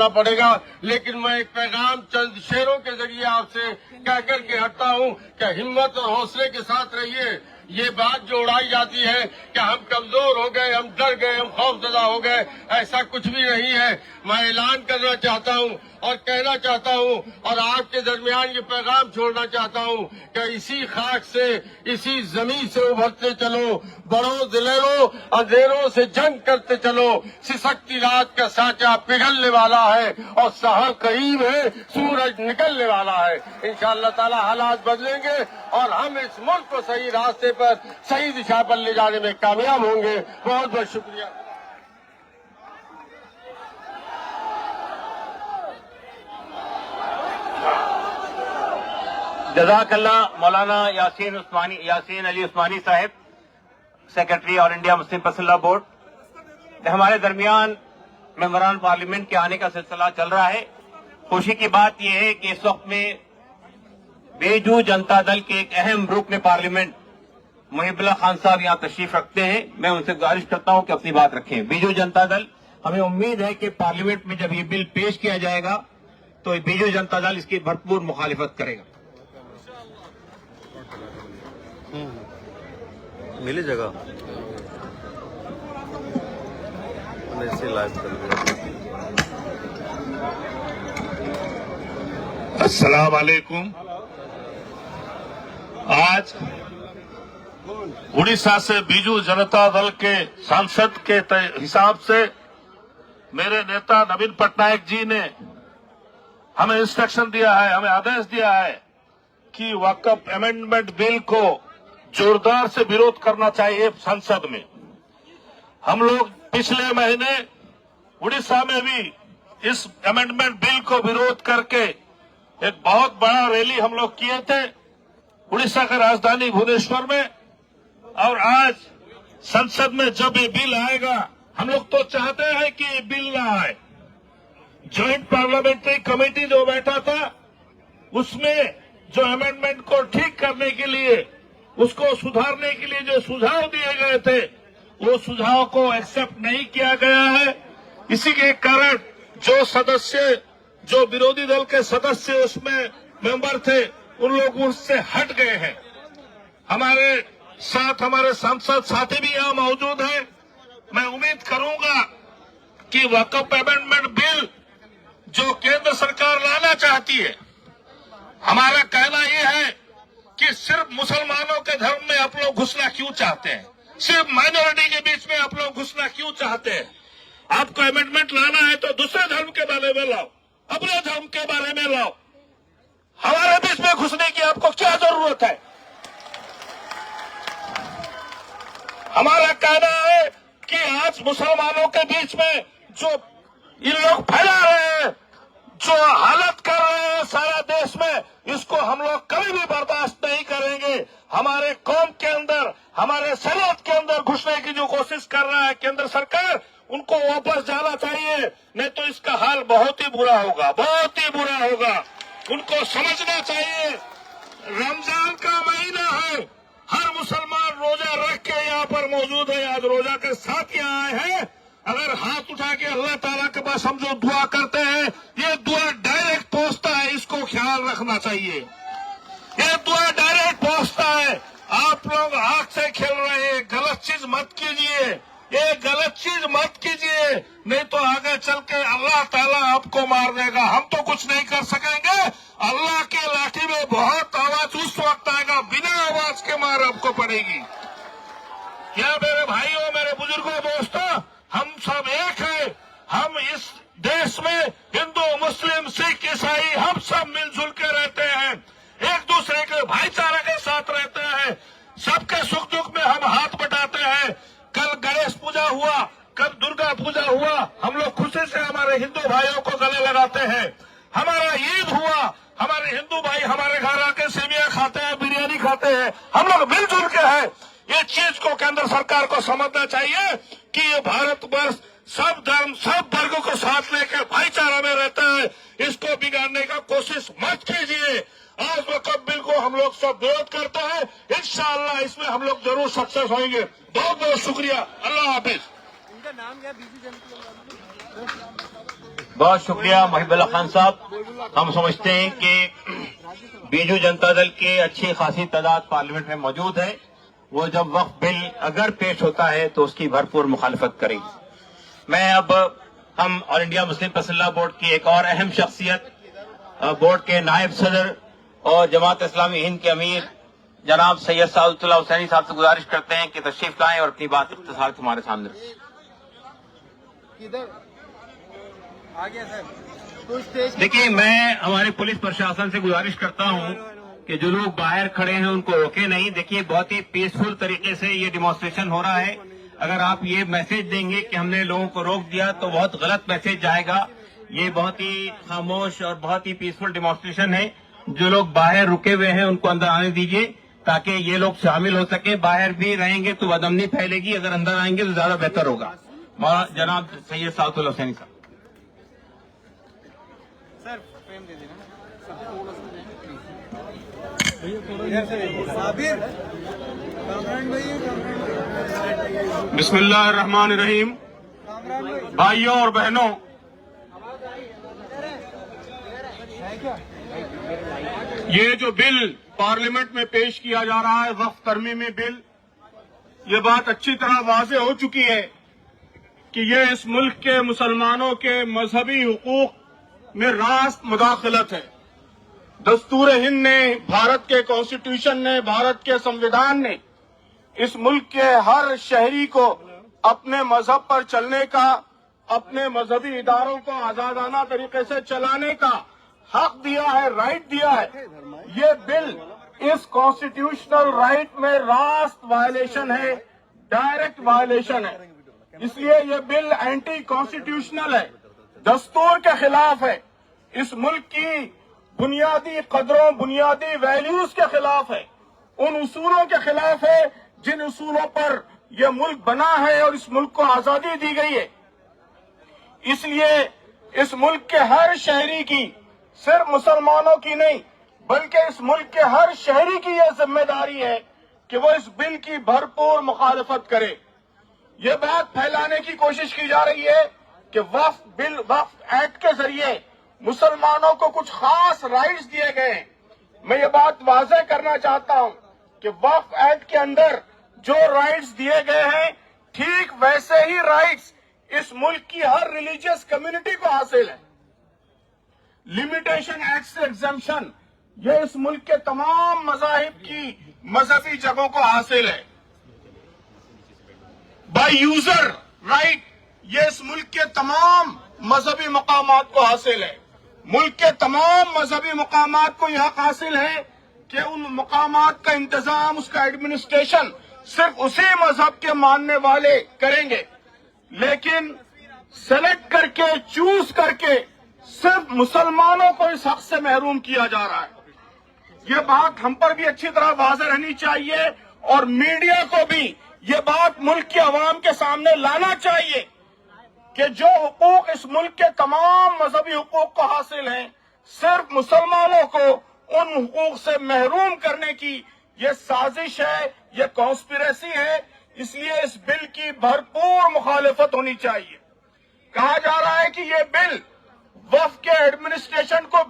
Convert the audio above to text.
करना पड़ेगा। लेकिन मैं एक पैगाम चंद शेरों के जरिए आपसे कह कर के हटता हूँ कि हिम्मत और हौसले के साथ रहिए। ये बात जो उड़ाई जाती है कि हम कमजोर हो गए, हम डर गए, हम खौफजदा हो गए, ऐसा कुछ भी नहीं है। मैं ऐलान करना चाहता हूँ और कहना चाहता हूँ और आपके दरमियान ये पैगाम छोड़ना चाहता हूँ कि इसी खाक से, इसी जमीन से उभरते चलो, बड़ों दिलेरों अंधेरों से जंग करते चलो। सिसकती रात का सांचा पिघलने वाला है और सहर करीब है, सूरज निकलने वाला है। इंशाअल्लाह ताला हालात बदलेंगे और हम इस मुल्क को सही रास्ते पर, सही दिशा पर ले जाने में कामयाब होंगे। बहुत बहुत शुक्रिया। जज़ाकल्लाह मौलाना यासीन अली उस्मानी साहब, secretary all India Muslim personal law board. हमारे दरमियान मेंबरान पार्लियामेंट के आने का सिलसिला चल रहा है। खुशी की बात यह है कि इस वक्त में बेजू जनता दल के एक अहम रुकन पार्लियामेंट मुहिबुल्लाह खान साहब यहाँ तशरीफ रखते हैं। मैं उनसे गुजारिश करता हूँ कि अपनी बात रखें। बीजू जनता दल, हमें उम्मीद है कि पार्लियामेंट में जब ये बिल पेश किया जाएगा तो बीजू जनता दल इसकी भरपूर मुखालिफत करेगा। मिली जगह लाइव अस्सलाम वालेकुम। आज उड़ीसा से बीजू जनता दल के सांसद के हिसाब से मेरे नेता नवीन पटनायक जी ने हमें इंस्ट्रक्शन दिया है, हमें आदेश दिया है कि वक्फ अमेंडमेंट बिल को जोरदार से विरोध करना चाहिए संसद में। हम लोग पिछले महीने उड़ीसा में भी इस अमेंडमेंट बिल को विरोध करके एक बहुत बड़ा रैली हम लोग किए थे उड़ीसा का राजधानी भुवनेश्वर में। और आज संसद में जब ये बिल आएगा, हम लोग तो चाहते हैं कि ये बिल ना आए। ज्वाइंट पार्लियामेंट्री कमेटी जो बैठा था, उसमें जो अमेंडमेंट को ठीक करने के लिए, उसको सुधारने के लिए जो सुझाव दिए गए थे, वो सुझाव को एक्सेप्ट नहीं किया गया है। इसी के कारण जो विरोधी दल के सदस्य उसमें मेंबर थे, उन लोग उससे हट गए हैं। हमारे साथ हमारे सांसद साथी भी यहाँ मौजूद हैं। मैं उम्मीद करूंगा कि वक्फ अमेंडमेंट बिल जो केंद्र सरकार लाना चाहती है, हमारा कहना यह है कि सिर्फ मुसलमानों के धर्म में आप लोग घुसना क्यों चाहते हैं? सिर्फ माइनॉरिटी के बीच में आप लोग घुसना क्यों चाहते हैं? आपको अमेंडमेंट लाना है तो दूसरे धर्म के बारे में लाओ, अपने धर्म के बारे में लाओ। हमारे बीच में घुसने की आपको क्या जरूरत है? हमारा कहना है कि आज मुसलमानों के बीच में जो ये लोग फैला रहे हैं, जो हालत कर रहे हैं सारा देश में, इसको हम लोग कभी भी बर्दाश्त नहीं करेंगे। हमारे कौम के अंदर, हमारे शरीयत के अंदर घुसने की जो कोशिश कर रहा है केंद्र सरकार, उनको वापस जाना चाहिए, नहीं तो इसका हाल बहुत ही बुरा होगा, बहुत ही बुरा होगा। उनको समझना चाहिए रमजान का महीना है, हर मुसलमान रोजा रख के यहाँ पर मौजूद है, आज रोजा के साथ यहाँ आए हैं। अगर हाथ उठा के अल्लाह ताला के पास हम जो दुआ करते हैं, ये दुआ डायरेक्ट पहुंचता है, इसको ख्याल रखना चाहिए। ये दुआ डायरेक्ट पहुंचता है। आप लोग आंख से खेल रहे हैं, गलत चीज मत कीजिए, ये गलत चीज मत कीजिए, नहीं तो आगे चल के अल्लाह ताला आपको मार देगा। हम तो कुछ नहीं कर सकेंगे, अल्लाह के लाठी में बहुत आवाज उस वक्त आएगा, बिना आवाज के मार आपको पड़ेगी। क्या मेरे भाइयों, मेरे बुजुर्गों, दोस्तों, हम सब एक हैं। हम इस देश में हिंदू, मुस्लिम, सिख, ईसाई, हम सब मिलजुल के रहते हैं, एक दूसरे के भाईचारे के साथ रहते हैं, सबके सुख दुख में हम हाथ बटाते हैं। कल गणेश पूजा हुआ, कल दुर्गा पूजा हुआ, हम लोग खुशी से हमारे हिंदू भाइयों को गले लगाते हैं। हमारा ईद हुआ, हमारे हिंदू भाई हमारे घर आके सेवियां खाते हैं, बिरयानी खाते हैं, हम लोग मिलजुल के हैं। ये चीज को केंद्र सरकार को समझना चाहिए कि ये भारतवर्ष सब धर्म, सब वर्गों को साथ लेकर भाईचारा में रहता है। इसको बिगाड़ने का कोशिश मत कीजिए। आज वक्फ बिल को हम लोग सब विरोध करते हैं, इंशाअल्लाह इसमें हम लोग जरूर सक्सेस होंगे। बहुत बहुत शुक्रिया, अल्लाह हाफिज। इनका नाम क्या? बीजू जनता दल। بہت شکریہ محب اللہ خان صاحب. ہم سمجھتے ہیں کہ بیجو جنتا دل کے اچھی خاصی تعداد پارلیمنٹ میں موجود ہے. وہ جب وقف بل اگر پیش ہوتا ہے تو اس کی بھرپور مخالفت کرے گی. میں اب ہم آل انڈیا مسلم پرسنل لا بورڈ کی ایک اور اہم شخصیت بورڈ کے نائب صدر اور جماعت اسلامی ہند کے امیر جناب سید سعادت اللہ حسینی صاحب سے گزارش کرتے ہیں کہ تشریف لائیں اور اپنی بات اختصار سے ہمارے سامنے رکھیں. دیکھیے، میں ہمارے پولیس پرشاسن سے گزارش کرتا ہوں کہ جو لوگ باہر کھڑے ہیں ان کو روکے نہیں. دیکھیے، بہت ہی پیسفل طریقے سے یہ ڈیمانسٹریشن ہو رہا ہے. اگر آپ یہ میسج دیں گے کہ ہم نے لوگوں کو روک دیا تو بہت غلط میسج جائے گا. یہ بہت ہی خاموش اور بہت ہی پیسفل ڈیمانسٹریشن ہے. جو لوگ باہر رکے ہوئے ہیں ان کو اندر آنے دیجیے تاکہ یہ لوگ شامل ہو سکیں. باہر بھی رہیں گے تو بدامنی پھیلے گی، اگر اندر آئیں گے تو زیادہ بہتر ہوگا. جناب سید سعادت اللہ حسینی صاحب. بسم اللہ الرحمن الرحیم. بھائیوں اور بہنوں، یہ جو بل پارلیمنٹ میں پیش کیا جا رہا ہے، وقف ترمیمی بل، یہ بات اچھی طرح واضح ہو چکی ہے کہ یہ اس ملک کے مسلمانوں کے مذہبی حقوق میں راست مداخلت ہے. دستور ہند نے، بھارت کے کانسٹیٹیوشن نے، بھارت کے سمویدھان نے اس ملک کے ہر شہری کو اپنے مذہب پر چلنے کا، اپنے مذہبی اداروں کو آزادانہ طریقے سے چلانے کا حق دیا ہے، رائٹ دیا ہے. یہ بل اس کانسٹیٹیوشنل رائٹ میں راست وائلیشن ہے، ڈائریکٹ وائلیشن ہے. اس لیے یہ بل اینٹی کانسٹیٹیوشنل ہے، دستور کے خلاف ہے، اس ملک کی بنیادی قدروں، بنیادی ویلیوز کے خلاف ہے، ان اصولوں کے خلاف ہے جن اصولوں پر یہ ملک بنا ہے اور اس ملک کو آزادی دی گئی ہے. اس لیے اس ملک کے ہر شہری کی، صرف مسلمانوں کی نہیں بلکہ اس ملک کے ہر شہری کی یہ ذمہ داری ہے کہ وہ اس بل کی بھرپور مخالفت کرے. یہ بات پھیلانے کی کوشش کی جا رہی ہے کہ وقف ایکٹ کے ذریعے مسلمانوں کو کچھ خاص رائٹس دیے گئے ہیں. میں یہ بات واضح کرنا چاہتا ہوں کہ وقف ایکٹ کے اندر جو رائٹس دیے گئے ہیں، ٹھیک ویسے ہی رائٹس اس ملک کی ہر ریلیجیس کمیونٹی کو حاصل ہے. لمیٹیشن ایکٹ سے ایگزمپشن یہ اس ملک کے تمام مذاہب کی مذہبی جگہوں کو حاصل ہے. بائی یوزر رائٹ یہ اس ملک کے تمام مذہبی مقامات کو حاصل ہے. ملک کے تمام مذہبی مقامات کو یہ حق حاصل ہے کہ ان مقامات کا انتظام، اس کا ایڈمنسٹریشن صرف اسی مذہب کے ماننے والے کریں گے. لیکن سلیکٹ کر کے، چوز کر کے صرف مسلمانوں کو اس حق سے محروم کیا جا رہا ہے. یہ بات ہم پر بھی اچھی طرح واضح رہنی چاہیے اور میڈیا کو بھی یہ بات ملک کے عوام کے سامنے لانا چاہیے کہ جو حقوق اس ملک کے تمام مذہبی حقوق کو حاصل ہیں، صرف مسلمانوں کو ان حقوق سے محروم کرنے کی یہ سازش ہے، یہ کانسپریسی ہے. اس لیے اس بل کی بھرپور مخالفت ہونی چاہیے. کہا جا رہا ہے کہ یہ بل وقف کے ایڈمنسٹریشن کو